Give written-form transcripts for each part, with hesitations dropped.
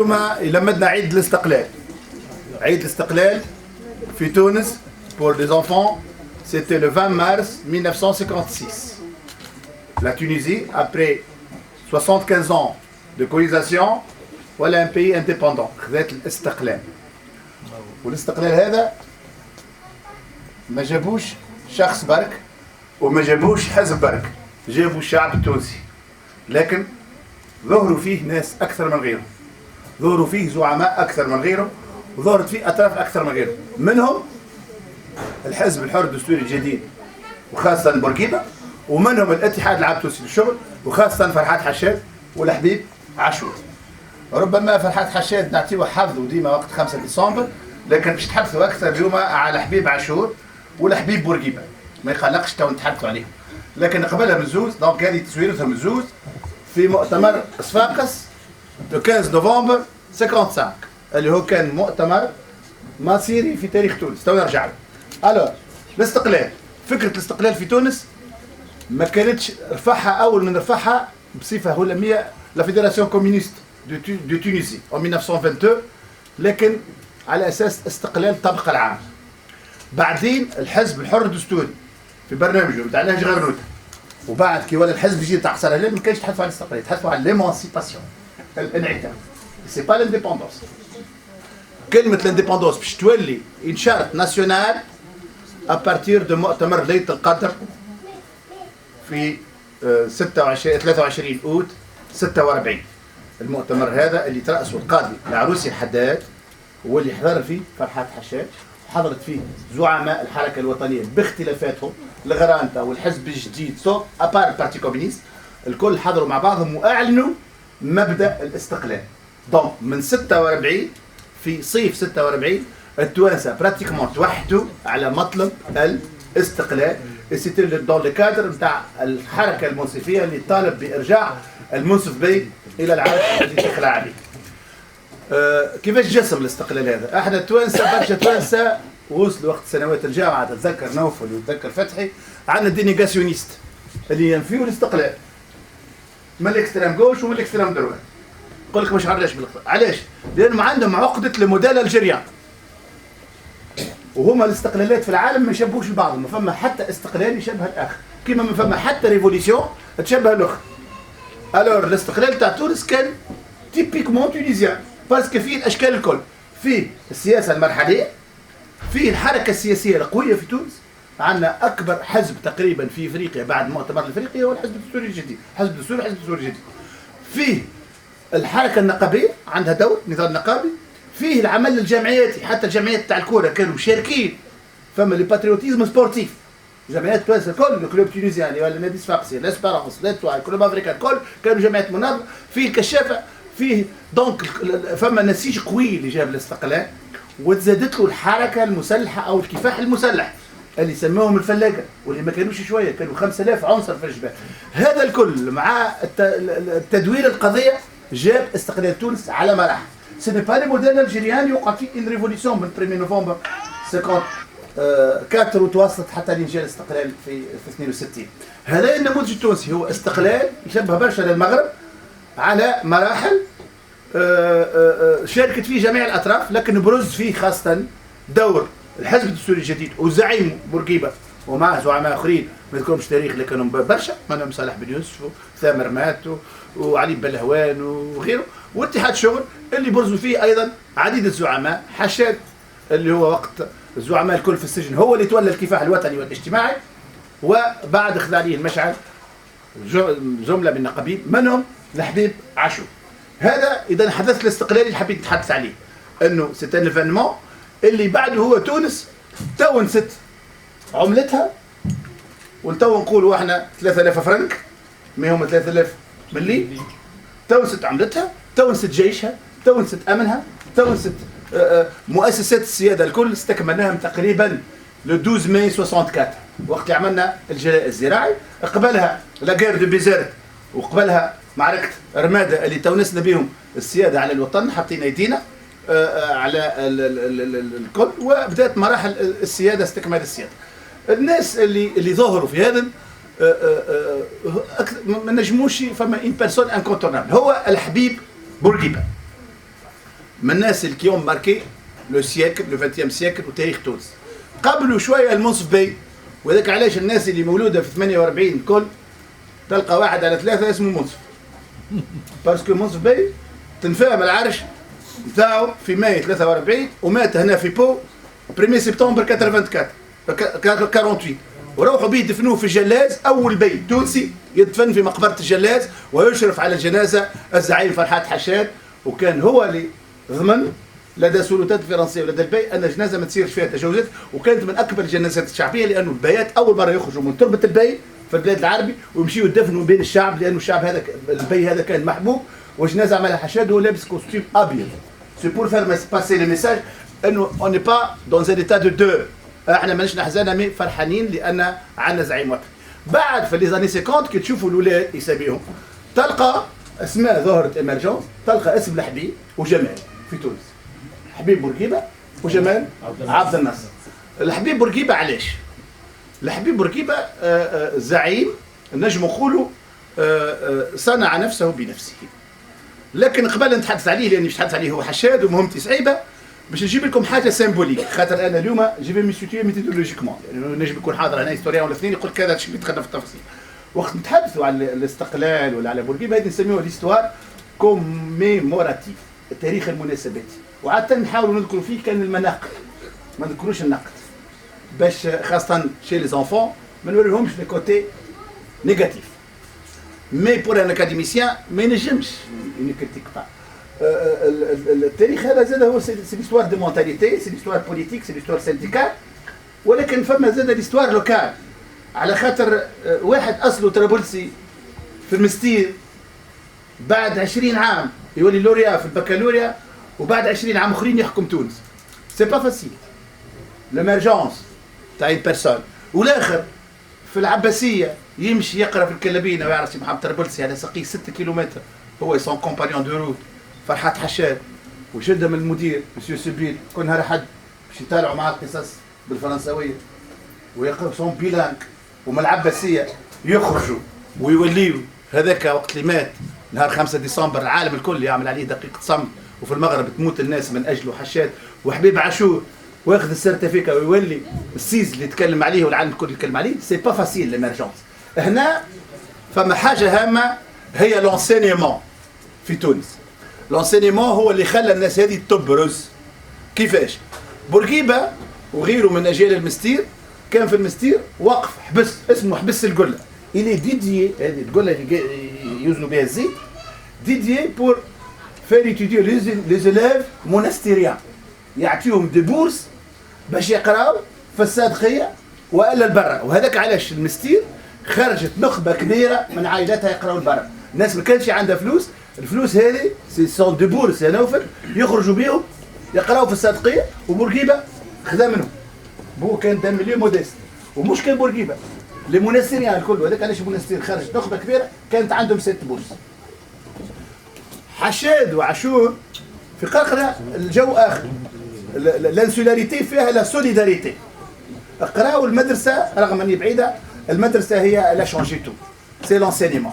ثم يلمدنا عيد الاستقلال. عيد الاستقلال في تونس pour les enfants, c'était le 20 mars 1956. La Tunisie, après 75 ans de colonisation, voilà un pays indépendant. خذت الاستقلال. والاستقلال هذا ما جابوش شخص برك وما جابوش حزب برك، جابوا الشعب التونسي. لكن ظهروا فيه ناس أكثر من غيرهم، ظهروا فيه زعماء أكثر من غيرهم، وظهرت فيه أطراف أكثر من غيرهم. منهم الحزب الحر الدستوري الجديد وخاصة بورقيبة، ومنهم الاتحاد العام التونسي للشغل وخاصة فرحات حشاد والحبيب عاشور. ربما فرحات حشاد نعطيوه حظ وديما وقت 5 ديسمبر، لكن باش نتحدثوا أكثر اليوم على حبيب عاشور والحبيب بورقيبة، ما يقلقش تو نتحدثوا عليهم. لكن قبلها من زوز، دونك هذه تصويرتها من زوز في مؤتمر صفاقس دو 15 نوفمبر 55 اللي هو كان مؤتمر مصيري في تاريخ تونس. تو نرجع له. الو الاستقلال، فكره الاستقلال في تونس ما كانتش رفعها اول من رفعها بصفه هلاميه لا فيدراسيون كومونيست دو تونيزي en 1922، لكن على اساس استقلال الطبقه العامه. بعدين الحزب الحر الدستوري في برنامجه بتاع نهج غرنوطه، وبعد كي ولا الحزب الجديد تاع قصر الهلال ما كانش يتحدثوا على الاستقلال، يتحدثوا على ليمانسيباسيون، الانعتاق. سي با لانديبوندونس. كلمه لانديبوندونس باش تولي انشارت ناسيونال ابارتير دو مؤتمر ليله القدر في 23 اوت 46. المؤتمر هذا اللي ترأسه القاضي العروسي الحداد، واللي حضر فيه فرحات حشاد، حضرت فيه زعماء الحركه الوطنيه باختلافاتهم، الغرانتا والحزب الجديد سو ابار البارتي كومونيست، الكل حضروا مع بعضهم واعلنوا مبدا الاستقلال. دونك من 46 في صيف 46 التوانسه براتيكمون توحدوا على مطلب الاستقلال. سيتي دون لو كادر نتاع الحركه المنصفيه اللي طالب بارجاع المنصف بي الى العهد الذي دخل عليه. كيفاش جسم الاستقلال هذا؟ احنا التوانسه برشا توانسه وصلوا وقت سنوات الجامعه، تتذكر نوفل وتتذكر فتحي، عندنا دينيغاسيونيست اللي ينفيوا الاستقلال من الاكستريم جوش ومن الاكستريم دروات. نقول لك مش علاش علاش؟ لانهم عندهم عقده الموديل الجيريان، وهما الاستقلالات في العالم ما يشبهوش لبعضهم، ما فما حتى استقلال يشبه الاخر، كيما ما فما حتى ريفوليسيون تشبه الاخر. الور الاستقلال تاع تونس كان تيبيكمون تونيزيان، باسكو فيه الاشكال الكل، فيه السياسه المرحليه، فيه الحركه السياسيه القويه في تونس. عندنا اكبر حزب تقريبا في افريقيا بعد المؤتمر الافريقي هو الحزب الدستوري الجديد، حزب الدستوري الجديد. فيه الحركه النقابيه عندها دور، نظام نقابي. فيه العمل الجمعياتي، حتى الجمعيات تاع الكوره كانوا مشاركين. فما لي باتريوتيزم سبورتيف، جمعيات تونس الكل، الكلوب تونيزيان ولا نادي صفاقسي، لاسبيرونس، لاتوال، الكلوب افريكان الكل كانوا جمعيات منظمه. فيه الكشافه، فيه دونك فما نسيج قوي اللي جاب الاستقلال، وتزادت له الحركه المسلحه او الكفاح المسلح اللي سموهم الفلاقه، واللي ما كانوش شويه، كانوا 5000 عنصر في الجبال. هذا الكل مع تدوير القضيه جاب استقلال تونس على مراحل. Ce n'est pas le modèle algérien يوقع فيه une révolution من 1 نوفمبر 54 وتواصلت حتى لإنجاز الاستقلال في 62. هذا النموذج التونسي هو استقلال يشبه برشا للمغرب على مراحل شاركت فيه جميع الأطراف، لكن برز فيه خاصة دور الحزب الدستوري الجديد وزعيم بورقيبة ومعه زعماء آخرين ما نذكرهمش تاريخ لكنهم برشا، منهم صالح بن يوسف وثامر ماتو وعلي بلهوان وغيره، واتحاد شغل اللي برزوا فيه ايضا عديد الزعماء. حشاد اللي هو وقت الزعماء الكل في السجن هو اللي تولى الكفاح الوطني والاجتماعي، وبعد اخذ عليه المشعل جمله من النقابين منهم الحبيب عاشور. هذا اذا حدث الاستقلال اللي حبيت نتحدث عليه، انه سيت ان ايفينمون اللي بعده هو تونس تونست عملتها، ولتو نقولوا احنا 3000 فرنك، ما هم 3000 ملي، تونست عملتها، تونست جيشها، تونست امنها، تونست مؤسسات السياده الكل استكملناهم تقريبا لو 12 ماي 64 وقت اللي عملنا الجلاء الزراعي. قبلها لا غير دو بيزيرت، وقبلها معركه رماده اللي تونسنا بهم السياده على الوطن، حاطين ايدينا على الكل، وبدات مراحل السياده، استكمال السياده. الناس اللي ظهروا في هذا ما نجموش، فما ان بيرسون انكونتورنابل هو الحبيب بورقيبه. من الناس اللي كيوم ماركي لو سيكل لو 20 سيكل وتاريخ تونس. قبلوا شويه المنصف بي، وذاك علاش الناس اللي مولوده في 48 الكل تلقى واحد على ثلاثه اسمه منصف. باسكو منصف بي تنفهم العرش نتاعو في ماي 43 ومات هنا في بو 1 سبتمبر 48 وروحوا بيه دفنوه في الجلاز، اول بيت تونسي يدفن في مقبره الجلاز ويشرف على الجنازه الزعيم فرحات حشاد، وكان هو اللي ضمن لدى السلطات الفرنسيه ولدى البي ان الجنازه ما تصيرش فيها تجاوزات، وكانت من اكبر الجنازات الشعبيه لانه البيات اول مره يخرجوا من تربه البي في البلاد العربي ويمشيوا يدفنوا بين الشعب، لانه الشعب هذا البي هذا كان محبوب، والجنازه عملها حشاد وهو لابس كوستيم ابيض. سي بور فير باسي لي ميساج انه اون ني با دون ان ايتا دو دو، احنا ماناش نحزانه مي فرحانين لان عندنا زعيم وطني. بعد في لي زاني 50 كي تشوفوا الاولاد يسميهم تلقى اسماء ظهرت ايمرجونس، تلقى اسم الحبيب وجمال في تونس. حبيب بورقيبه وجمال عبد الناصر. الحبيب بورقيبه علاش؟ الحبيب بورقيبه زعيم نجم نقولوا صنع نفسه بنفسه. لكن قبل نتحدث عليه لاني باش نتحدث عليه هو حشاد ومهمتي صعيبه، باش نجيب لكم حاجه سيمبوليك، خاطر انا اليوم جيبي مي سيتيو ميثودولوجيكمون، يعني نجم يكون حاضر هنا هيستوريان ولا اثنين يقول كذا شو يتخلى في التفاصيل. وقت نتحدثوا على الاستقلال ولا على بورقيبه هذه نسميوها ليستوار كوميموراتيف، التاريخ المناسباتي، وعاده نحاولوا نذكروا فيه كان المناقب، ما نذكروش النقد، باش خاصه شي لي زونفون ما نوريهمش لي كوتي نيجاتيف. مي بور ان اكاديميسيان ما ينجمش يكريتيك با. التاريخ هذا زاد هو سي ليستوار دو مونتاليتي، سي ليستوار بوليتيك، سي ليستوار سينديكال، ولكن فما زاد ليستوار لوكال، على خاطر واحد اصله طرابلسي في المستير بعد 20 عام يولي لوريا في البكالوريا، وبعد 20 عام اخرين يحكم تونس. سي با فاسيل ليمرجونس تاع اون بيرسون، والاخر في العباسيه يمشي يقرا في الكلابينه ويعرف سي محمد طرابلسي على سقيه 6 كيلومتر هو سون كومبانيون دو روت فرحات حشاد، وشده من المدير مسيو سبيل كل نهار حد باش يطالعوا معاه قصص بالفرنساويه ويقرا سون بيلانك، ومن العباسيه يخرجوا ويوليوا هذاك وقت اللي مات نهار 5 ديسمبر العالم الكل يعمل عليه دقيقه صمت، وفي المغرب تموت الناس من اجله حشاد، وحبيب عاشور واخذ السيرتيفيكا ويولي السيز اللي يتكلم عليه والعالم الكل يتكلم عليه. سي با فاسيل ليمرجونس. هنا فما حاجه هامه هي لونسينيمون في تونس. لونسينيمون هو اللي خلى الناس هذه تبرز. كيفاش؟ بورقيبه وغيره من اجيال المستير كان في المستير وقف حبس اسمه حبس القله، اللي ديديي هذه القله اللي يوزنوا بها الزيت ديديي بور فير ايتوديو لي زيليف مونستيريان، يعطيهم دي بورس باش يقراو في الصادقيه والا البرة. وهذاك علاش المستير خرجت نخبه كبيره من عائلاتها يقراو البرة. الناس ما كانش عندها فلوس، الفلوس هذه سي سون دي بورس يا نوفل يخرجوا بيهم يقراو في الصادقيه، وبورقيبه خذا منهم. بو كان دم مليون موديست، ومش كان بورقيبه لي مونستيريان الكل، وهذاك علاش المونستير خرجت نخبه كبيره كانت عندهم 6 بورس. حشاد وعاشور في قرقرة الجو اخر، الانسولاريتي فيها لا سوليداريتي. قراو المدرسه رغم اني بعيده، المدرسه هي لا شونجي تو سي لونسينيمون.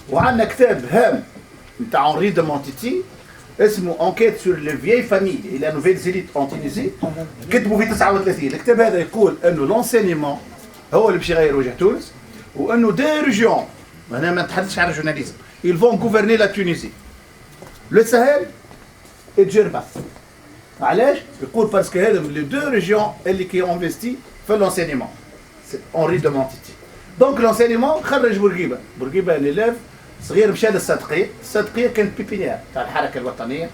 وعندنا كتاب هام نتاع اونري دو مونتيتي اسمه انكيت سور لي فيي فامي اي لا نوفيل زيليت اون تونيزي، كتبوا في 39. الكتاب هذا يقول انه لونسينيمون هو اللي باش يغير وجه تونس، وانه دي ريجيون، هنا ما نتحدثش على الجورناليزم، ils vont gouverner la Tunisie. لو ساهل الجربه. علاش؟ يقول باسكو هذم لي دو ريجيون اللي كي انفستي في لونسينيمون. سي اونري دو مونتيتي. دونك لونسينيمون خرج بورقيبه، بورقيبه ليلاف صغير مشى للصادقيه، الصادقيه كانت بيبينيير تاع الحركه الوطنيه،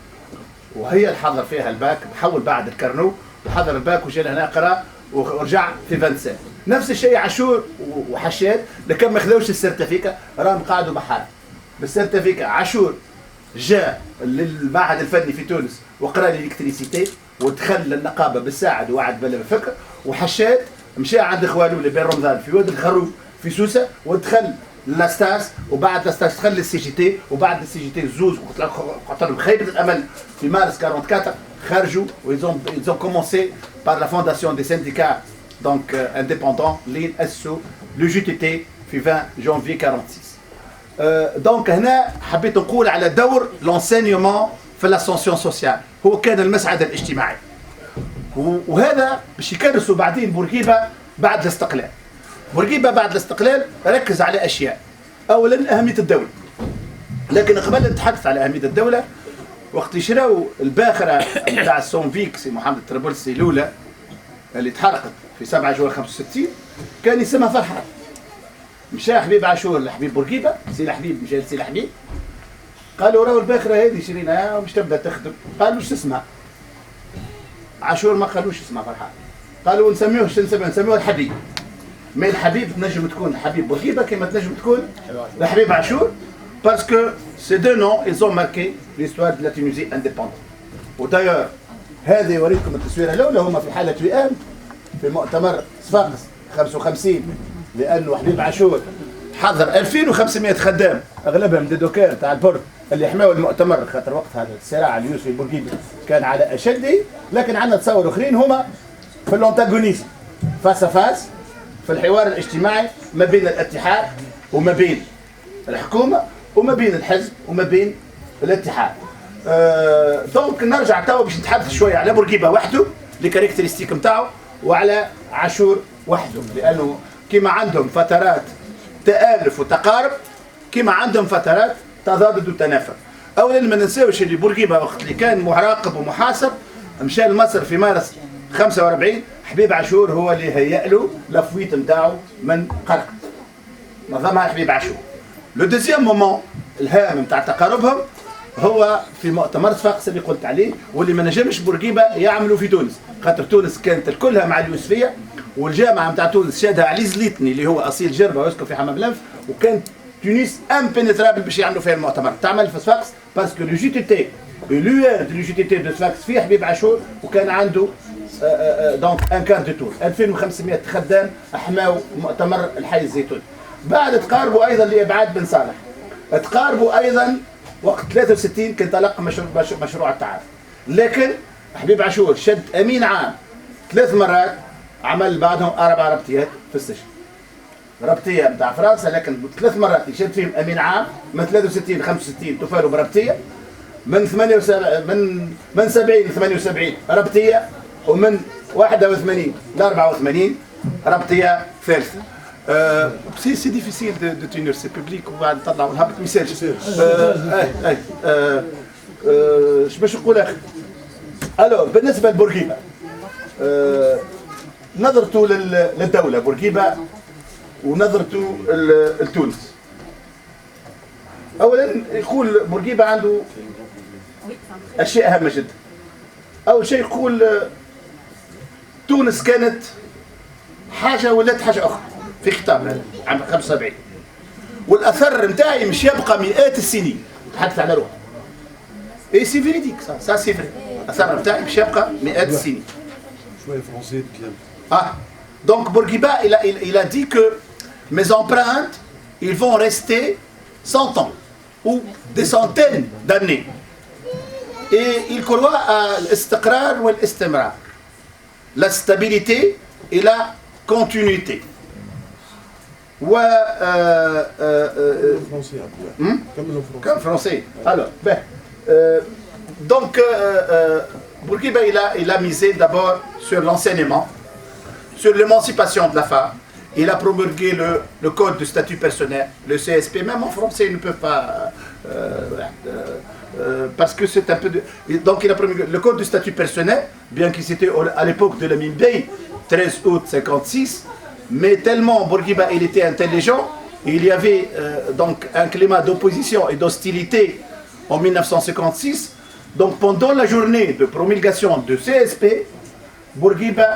وهي اللي حضر فيها الباك، حول بعد الكرنو وحضر الباك وجا لهنا قرا ورجع في 25. نفس الشيء عاشور وحشاد لكن ما خذوش السيرتيفيكا راهم قعدوا بحال بالسيرتيفيكا. عاشور جاء للمعهد الفني في تونس وقرا الالكتريسيتي ودخل للنقابه بالساعد ووعد بلا فكر، وحشاد مشى عند خوالو اللي بين رمضان في واد الخروف في سوسه ودخل لاستاس، وبعد لاستاس دخل للسي جي تي، وبعد السي جي تي زوز وقلت لهم خيبه الامل في مارس 44 خرجوا ويزون كومونسي بار لا فونداسيون دي سينديكا دونك انديبوندون اللي اسسوا لو جي تي تي في 20 جانفي 46. دونك هنا حبيت نقول على دور لونسينيومون في الاسونسيون سوسيال، هو كان المسعد الاجتماعي. وهذا باش يكرسوا بعدين بورقيبه بعد الاستقلال. بورقيبه بعد الاستقلال ركز على اشياء، اولا اهميه الدوله. لكن قبل نتحدث على اهميه الدوله، وقت يشراو الباخره تاع السونفيك سي محمد طرابلسي الاولى اللي تحرقت في 7 جويلية 65 كان يسمها فرحات. مشى حبيب عاشور لحبيب بورقيبه، سي الحبيب مشى لسي الحبيب، قالوا راهو الباخره هذه شريناها ومش تبدا تخدم. قالوا شو اسمها؟ عاشور ما قالوش اسمها فرحات، قالوا نسميوه شو نسميوه الحبيب. مي الحبيب تنجم تكون حبيب بورقيبه كما تنجم تكون الحبيب عاشور، باسكو سي دو نون ils ont marqué l'histoire de la Tunisie indépendante. ودايور هذه يوريكم التصويره الاولى، هما في حاله وئام في مؤتمر صفاقس 55، لانه حبيب عاشور حضر 2500 خدام اغلبهم دي دوكار تاع البر اللي حماوا المؤتمر، خاطر وقتها الصراع اليوسفي بورقيبه كان على اشده. لكن عندنا تصور اخرين هما في الانتاغونيزم فاس فاس، في الحوار الاجتماعي ما بين الاتحاد وما بين الحكومه وما بين الحزب وما بين الاتحاد. دونك نرجع توا باش نتحدث شويه على بورقيبه وحده لي كاركتيرستيك نتاعو، وعلى عاشور وحده، لانه كما عندهم فترات تآلف وتقارب كما عندهم فترات تضادد وتنافر. اولا ما ننساوش اللي بورقيبه وقت اللي كان مراقب ومحاصر مشى لمصر في مارس 45، حبيب عاشور هو اللي هيأ له لفويت نتاعو من قرقط، نظمها حبيب عاشور. لو دوزيام مومون الهام نتاع تقاربهم هو في مؤتمر صفاقس اللي قلت عليه، واللي ما نجمش بورقيبه يعملوا في تونس، خاطر تونس كانت الكلها مع اليوسفيه، والجامعه نتاع تونس شادها علي زليتني اللي هو اصيل جربه ويسكن في حمام لنف، وكانت تونس امبينيترابل باش يعملوا فيها المؤتمر. تعمل في صفاقس باسكو لو جي تي تي لو جي تي تي دو صفاقس فيه حبيب عاشور، وكان عنده دونك ان كار دو تور 2500 خدام حماو مؤتمر الحي الزيتوني. بعد تقاربوا ايضا لابعاد بن صالح، تقاربوا ايضا وقت 63 كان طلق مشروع التعارف. لكن حبيب عاشور شد امين عام 3 مرات، عمل بعدهم 4 ربطيات في السجن، ربطيه نتاع فرنسا، لكن 3 مرات يشد فيهم امين عام من 63 65 تفاروا بربطيه، من 78 من 70 ل 78 ربطيه، ومن 81 ل 84 ربطيه ثالثه. سي ديفيسيل دو تونير سي بوبليك، وبعد نطلعوا نهبط ميساج. اش باش نقول اخي؟ الو بالنسبه لبورقيبه، نظرته للدوله بورقيبه ونظرته لتونس. اولا يقول بورقيبه عنده اشياء هامه جدا. اول شيء يقول تونس كانت حاجه ولات حاجه اخرى في خطاب عام 75، والاثر نتاعي مش يبقى مئات السنين. تحدث على روحه اي سي فيريديك، سا سي فري، الاثر نتاعي مش يبقى مئات السنين. شويه فرونسي كلام. Donc Bourguiba, il a dit que mes empreintes, ils vont rester 100 ans ou des centaines d'années. Et il croit à l'istiqrar ou l'istimrar, la stabilité et la continuité. فرونسي Comme français. Alors, ben, donc Bourguiba, il a misé d'abord sur l'enseignement, sur l'émancipation de la femme. Il a promulgué le code de statut personnel, le CSP. Même en français, il ne peut pas... parce que c'est un peu... Donc il a promulgué le code de statut personnel, bien qu'il c'était à l'époque de la Mimbey, 13 août 56, mais tellement Bourguiba il était intelligent, il y avait donc un climat d'opposition et d'hostilité en 1956. Donc pendant la journée de promulgation de CSP, Bourguiba...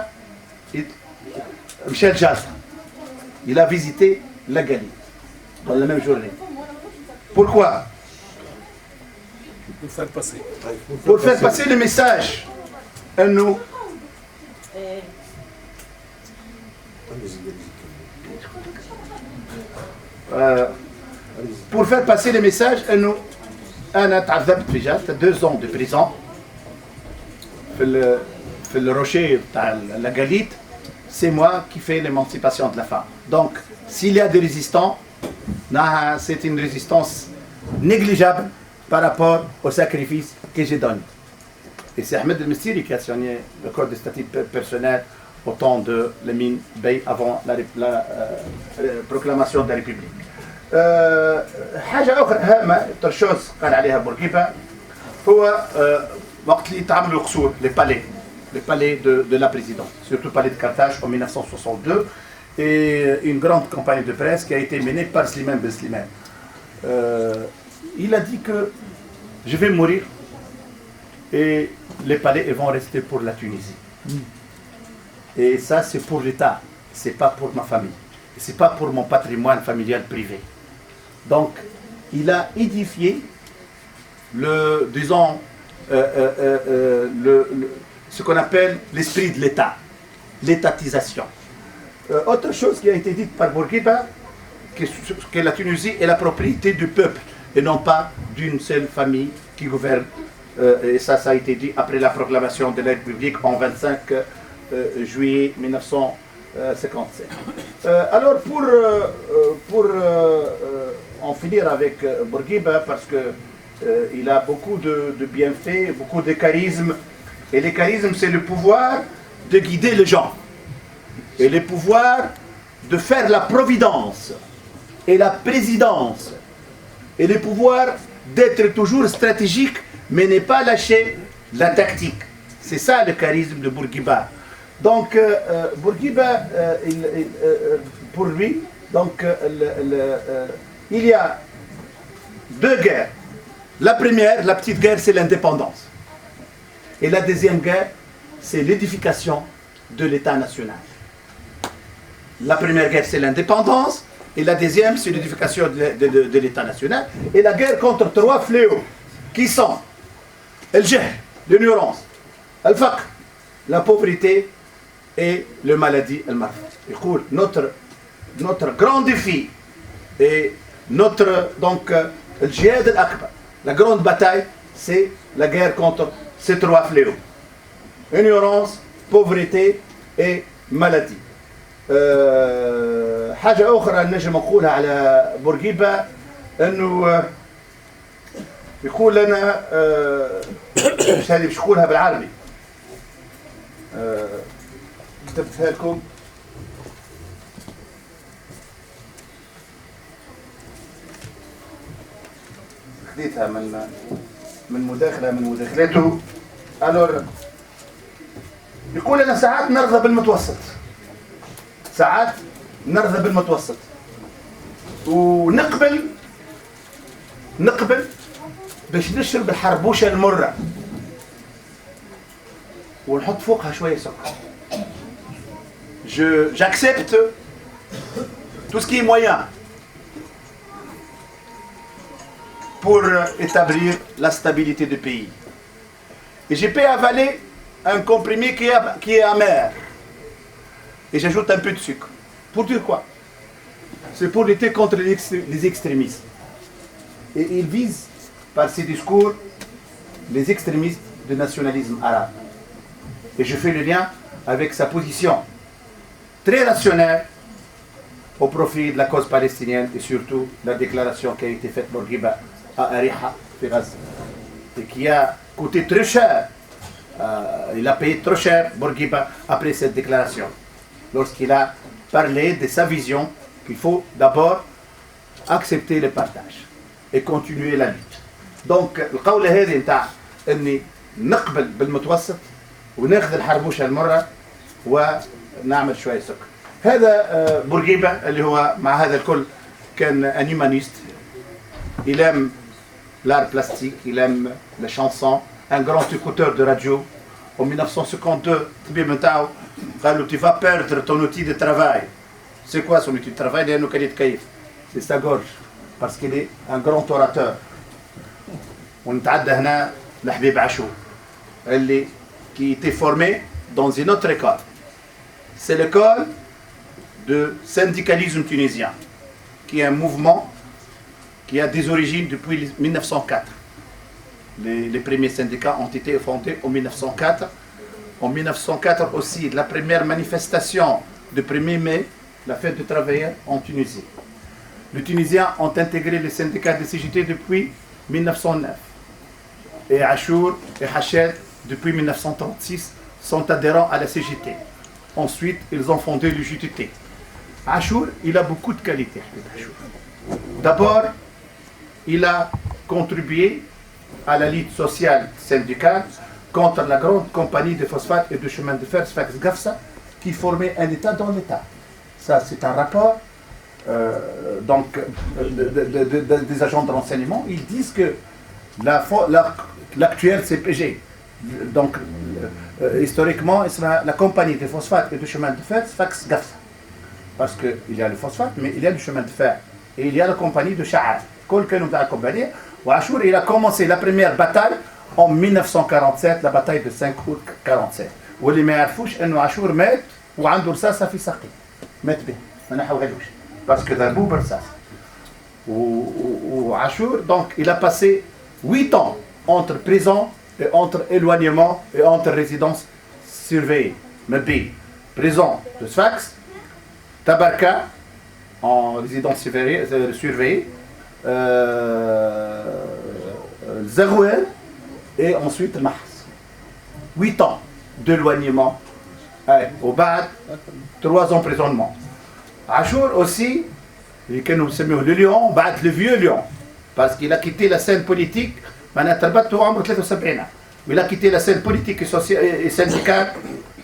Michel Jastre, il a visité la Gallie dans la même journée. Pourquoi? Pour faire passer le message à nous. Pour faire passer le message à nous. أنا تعذبت في جالت 2 ans de prison في الروcher تاع la Galite. C'est moi qui fais l'émancipation de la femme. Donc, s'il y a des résistants, c'est une résistance négligeable par rapport au sacrifice que j'ai donné. Et c'est Ahmed El-Messiri qui a signé le code de statut personnel au temps de Lamine Bey avant la proclamation de la République. حاجة أخرى هامة ترشوز قال عليها بورقيبة هو وقت اللي تعملوا القصور les palais de la présidence, surtout le palais de Carthage en 1962 et une grande campagne de presse qui a été menée par Slimane Ben Slimane. Il a dit que je vais mourir et les palais vont rester pour la Tunisie. Et ça c'est pour l'État, c'est pas pour ma famille, c'est pas pour mon patrimoine familial privé. Donc il a édifié ce qu'on appelle l'esprit de l'État, l'étatisation. Autre chose qui a été dite par Bourguiba, que la Tunisie est la propriété du peuple et non pas d'une seule famille qui gouverne. Et ça a été dit après la proclamation de la République en 25 juillet 1957. Alors pour en finir avec Bourguiba, parce que il a beaucoup de bienfaits, beaucoup de charisme. Et le charisme, c'est le pouvoir de guider les gens. Et le pouvoir de faire la providence et la présidence. Et le pouvoir d'être toujours stratégique, mais ne pas lâcher la tactique. C'est ça le charisme de Bourguiba. Donc, Bourguiba, pour lui, donc, il y a deux guerres. La première, la petite guerre, c'est l'indépendance. Et la deuxième guerre, c'est l'édification de l'État national. La première guerre, c'est l'indépendance. Et la deuxième, c'est l'édification de l'État national. Et la guerre contre trois fléaux, qui sont le jahl, l'ignorance, le faqr, la pauvreté et le maladie, le marfat. Notre grand défi et notre, donc, le jihad al-akbar, la grande bataille, c'est la guerre contre ces trois fléaux. Ignorance, pauvreté et maladie. حاجة أخرى نجم نقولها على بورقيبة أنه يقول لنا مش هذه باش نقولها بالعربي كتبتها لكم خديتها من مداخلاته. الور يقول لنا ساعات نرضى بالمتوسط، ساعات نرضى بالمتوسط ونقبل باش نشرب الحربوشة المرة ونحط فوقها شوية سكر. J'accepte tout ce qui est moyen pour établir la stabilité du pays. Et je peux avaler un comprimé qui est amer. Et j'ajoute un peu de sucre. Pour dire quoi? C'est pour lutter contre les extrémistes. Et il vise par ses discours les extrémistes du nationalisme arabe. Et je fais le lien avec sa position très rationnelle au profit de la cause palestinienne et surtout la déclaration qui a été faite par Bourguiba à Ariha, et qui a coûté très cher. Il a payé trop cher Bourguiba après cette déclaration, lorsqu'il a parlé de sa vision qu'il faut d'abord accepter le partage et continuer la lutte. Donc القولة هذه نتاع اني نقبل بالمتوسط وناخذ الحربوشة المرة ونعمل شوية سكر. هذا بورقيبة اللي هو مع هذا الكل كان un humaniste. Il aime l'art plastique, il aime la chanson, un grand écouteur de radio. En 1952, الطبيب نتاعو قال له tu vas perdre ton outil de travail. C'est quoi son outil de travail? لأنه كان يتكيف. C'est sa gorge, parce qu'il est un grand orateur. ونتعدى هنا لحبيب عاشور اللي qui était formé dans une autre école. C'est l'école de syndicalisme tunisien, qui est un mouvement qui a des origines depuis 1904. Les premiers syndicats ont été fondés en 1904. En 1904 aussi, la première manifestation du 1er mai, la fête du travailleur en Tunisie. Les Tunisiens ont intégré les syndicats de CGT depuis 1909. Et Achour et Hachet, depuis 1936, sont adhérents à la CGT. Ensuite, ils ont fondé l'UJTT. Achour, il a beaucoup de qualités. D'abord, il a contribué à la lutte sociale syndicale contre la grande compagnie de phosphate et de chemin de fer Sfax Gafsa, qui formait un État dans l'État. Ça, c'est un rapport des agents de renseignement. Ils disent que l'actuel CPG, donc historiquement, la compagnie de phosphate et de chemin de fer Sfax Gafsa. Parce qu'il y a le phosphate, mais il y a le chemin de fer. Et il y a la compagnie de Sha'ar. Achour, il a commencé la première bataille en 1947, la bataille de 5 août 47. واللي ما يعرفوش انه عاشور مات وعنده رصاصه في ساقيه. مات به ما نحوهالوش باسكو ضربوه برصاص. وعاشور donc il a passé 8 ans entre prison et entre éloignement et entre résidence surveillée. Mais B, prison de Sfax, Tabarka en résidence surveillée, Zarouel et ensuite Mahs. 8 ans d'éloignement. Au bas, 3 emprisonnements. Achour aussi, le lion, le vieux lion, parce qu'il a quitté la scène politique, il a quitté la scène politique et syndicale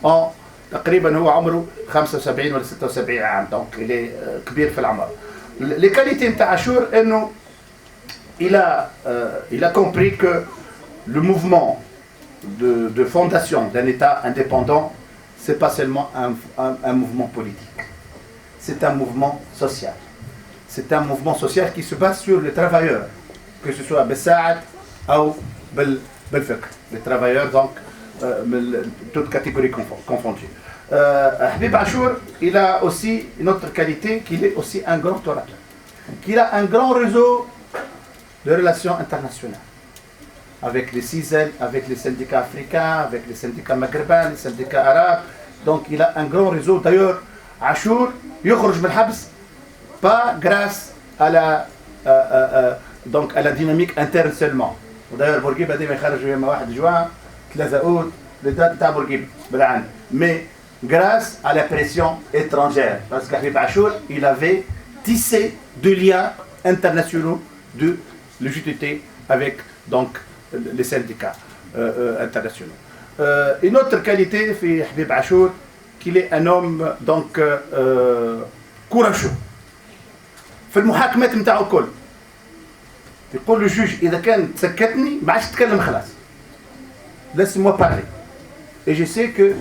en تقريبا هو عمره 75 ولا 76 عام، donc il est كبير في العمر. Les qualités de Achour, il a compris que le mouvement de fondation d'un État indépendant, c'est pas seulement un mouvement politique, c'est un mouvement social. C'est un mouvement social qui se base sur les travailleurs, que ce soit Bessaad ou Belfek, les travailleurs, donc toutes catégories confondues. Habib Achour, il a aussi une autre qualité, qu'il est aussi un grand orateur, qu'il a un grand réseau de relations internationales avec les CISEL, avec les syndicats africains, avec les syndicats maghrébins, les syndicats arabes. Donc il a un grand réseau. D'ailleurs, Achour يخرج من الحبس pas grâce à la dynamique interne seulement. D'ailleurs Bourguiba ديما يخرج يوم 1 جوان 3 août le date تاع بورقيبة بالعام. Mais grâce à la pression étrangère, parce qu'Habib Achour, il avait tissé des liens internationaux de l'UJTT avec donc les syndicats internationaux. Une autre qualité في Habib Achour, qu'il est un homme donc courageux. في المحاكمات نتاعو الكل يقول له الجوج اذا كان تسكتني ما عادش تتكلم خلاص. Laisse-moi parler. Et je sais que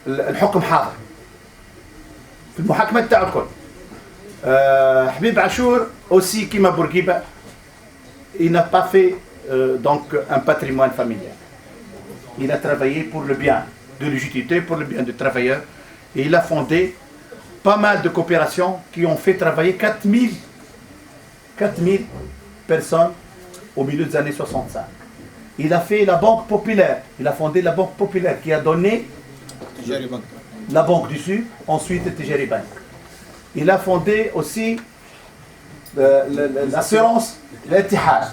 الحكم حاضر. في المحاكمات نتاعو الكل. Habib Achour aussi كيما بورقيبة, il n'a pas fait donc un patrimoine familial. Il a travaillé pour le bien de l'UJTT, pour le bien des travailleurs, et il a fondé pas mal de coopérations qui ont fait travailler 4000 personnes au milieu des années 65. Il a fait la Banque Populaire, il a fondé la Banque Populaire qui a donné la Banque du Sud, ensuite Tijari Bank. Il a fondé aussi l'assurance, l'Etihad.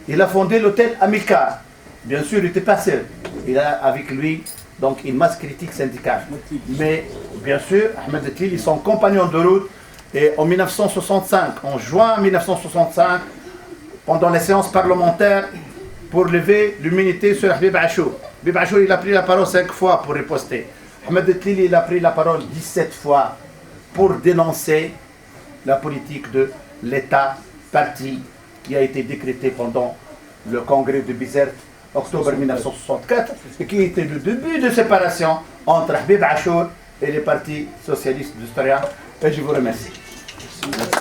Il a fondé l'hôtel Amilcar. Bien sûr, il n'était pas seul. Il a avec lui donc une masse critique syndicale. Mais bien sûr, Ahmed Etlil est son compagnon de route. Et en 1965, en juin 1965, pendant les séances parlementaires, pour lever l'immunité sur Habib Achour. Habib Achour, il a pris la parole 5 fois pour riposter. Ahmed Etlil, il a pris la parole 17 fois pour dénoncer la politique de l'État parti qui a été décrété pendant le congrès de Bizerte, octobre 1964, et qui était le début de séparation entre Habib Achour et les partis socialistes d'historiens. Et je vous remercie.